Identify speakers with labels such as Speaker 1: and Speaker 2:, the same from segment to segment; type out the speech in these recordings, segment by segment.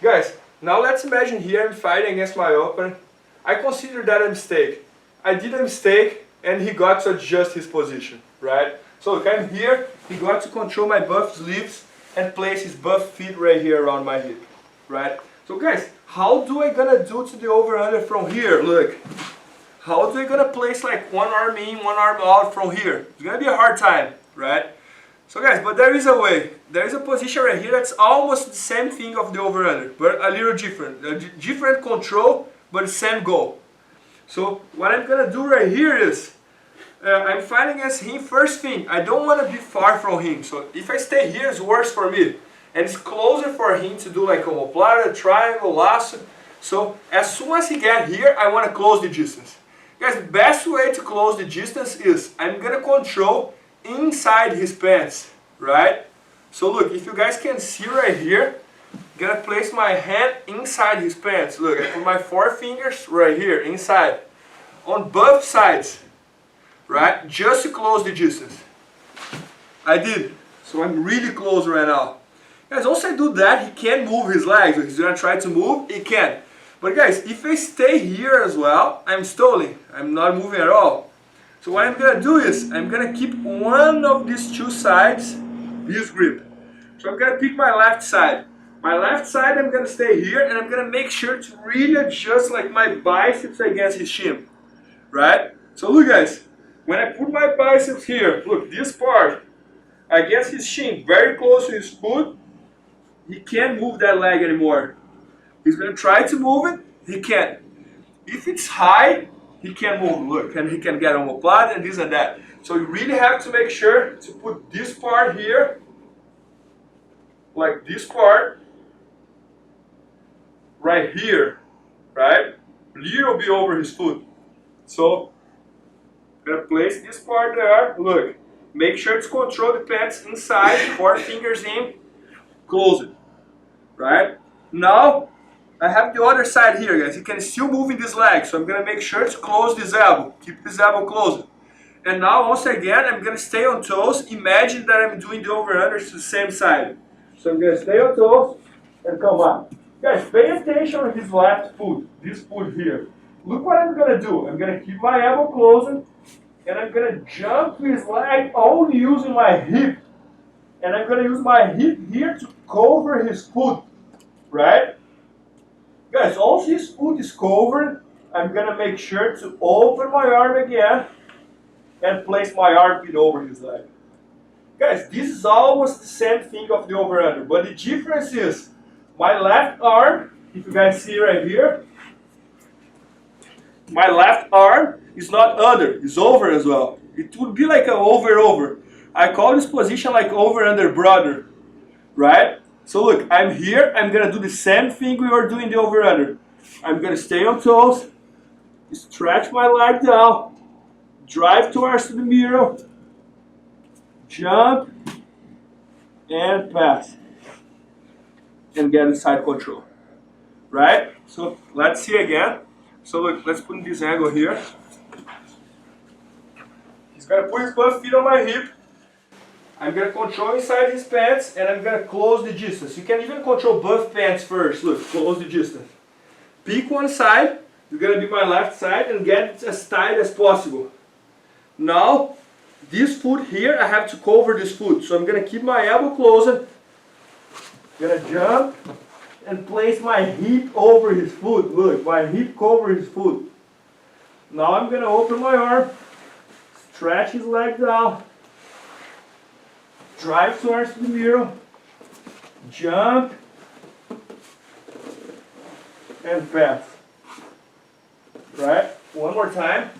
Speaker 1: Guys, now let's imagine here I'm fighting against my opponent. I consider that a mistake. I did a mistake and he got to adjust his position, right? So look, I'm here, he got to control my buff sleeves and place his buff feet right here around my hip, right? So guys, how do I gonna do to the over-under from here? Look, how do I gonna place like one arm in, one arm out from here? It's gonna be a hard time, right? So guys, but there is a way. There is a position right here that's almost the same thing of the over-under, but a little different. A different control, but the same goal. So what I'm gonna do right here is, I'm fighting against him. First thing, I don't want to be far from him. So if I stay here, it's worse for me. And it's closer for him to do like omoplata, triangle, lasso. So as soon as he get here, I want to close the distance. Guys, the best way to close the distance is, I'm gonna control inside his pants, right? So look, if you guys can see right here, I'm gonna place my hand inside his pants. Look, I put my 4 fingers right here, inside. On both sides, right? Just to close the distance. I did. So I'm really close right now. Guys, once I do that, he can't move his legs. If he's gonna try to move, he can. But guys, if I stay here as well, I'm stalling. I'm not moving at all. So what I'm gonna do is, I'm gonna keep one of these two sides, this grip. So I'm gonna pick my left side. My left side, I'm gonna stay here, and I'm gonna make sure to really adjust like my biceps against his shin, right? So look guys, when I put my biceps here, look, this part, against his shin, very close to his foot, he can't move that leg anymore. He's gonna try to move it, he can't. If it's high, he can move, look, and he can get omoplata and this and that. So you really have to make sure to put this part here, like this part, right here, right? Little bit over his foot. So, I'm gonna place this part there, look, make sure to control the pants inside, 4 fingers in, close it, right? Now, I have the other side here, guys. You can still move in this leg, so I'm gonna make sure to close this elbow, keep this elbow closed. And now, once again, I'm gonna stay on toes. Imagine that I'm doing the over-under to the same side. So I'm gonna stay on toes and come up. Guys, pay attention on his left foot, this foot here. Look what I'm gonna do. I'm gonna keep my elbow closed, and I'm gonna jump his leg only using my hip. And I'm gonna use my hip here to cover his foot, right? Guys, once his foot is covered, I'm gonna make sure to open my arm again and place my armpit over his leg. Guys, this is almost the same thing of the over-under, but the difference is my left arm, if you guys see right here, my left arm is not under, it's over as well. It would be like an over-over. I call this position like over-under brother, right? So look, I'm here, I'm gonna do the same thing we were doing the over-under. I'm gonna stay on toes, stretch my leg down, drive towards the middle, jump, and pass. And get inside control, right? So let's see again. So look, let's put in this angle here. He's gonna put his both feet on my hip. I'm gonna control inside his pants, and I'm gonna close the distance. You can even control both pants first. Look, close the distance. Pick one side, it's gonna be my left side, and get it as tight as possible. Now, this foot here, I have to cover this foot. So I'm gonna keep my elbow closed. Gonna jump and place my hip over his foot. Look, my hip covers his foot. Now I'm gonna open my arm, stretch his leg down, drive towards the middle, jump, and pass. Right? One more time.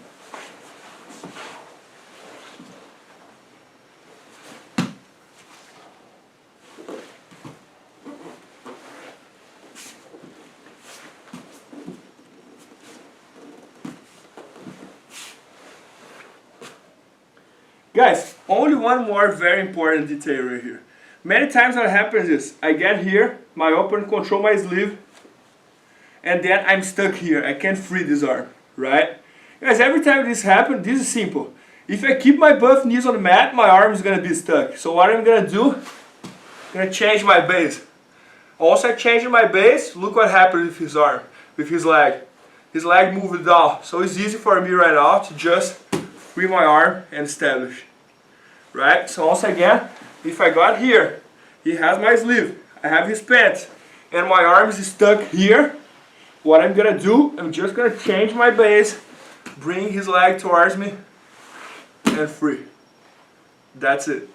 Speaker 1: Guys, only one more very important detail right here. Many times what happens is, I get here, my opponent control my sleeve, and then I'm stuck here. I can't free this arm, right? Guys, every time this happens, this is simple. If I keep my both knees on the mat, my arm is gonna be stuck. So what I'm gonna do, I'm gonna change my base. Also I changed my base, look what happened with his arm, with his leg. His leg moved down, so it's easy for me right now to just free my arm and establish. Right? So once again, if I got here, he has my sleeve, I have his pants, and my arm is stuck here. What I'm gonna do, I'm just gonna change my base, bring his leg towards me, and free. That's it.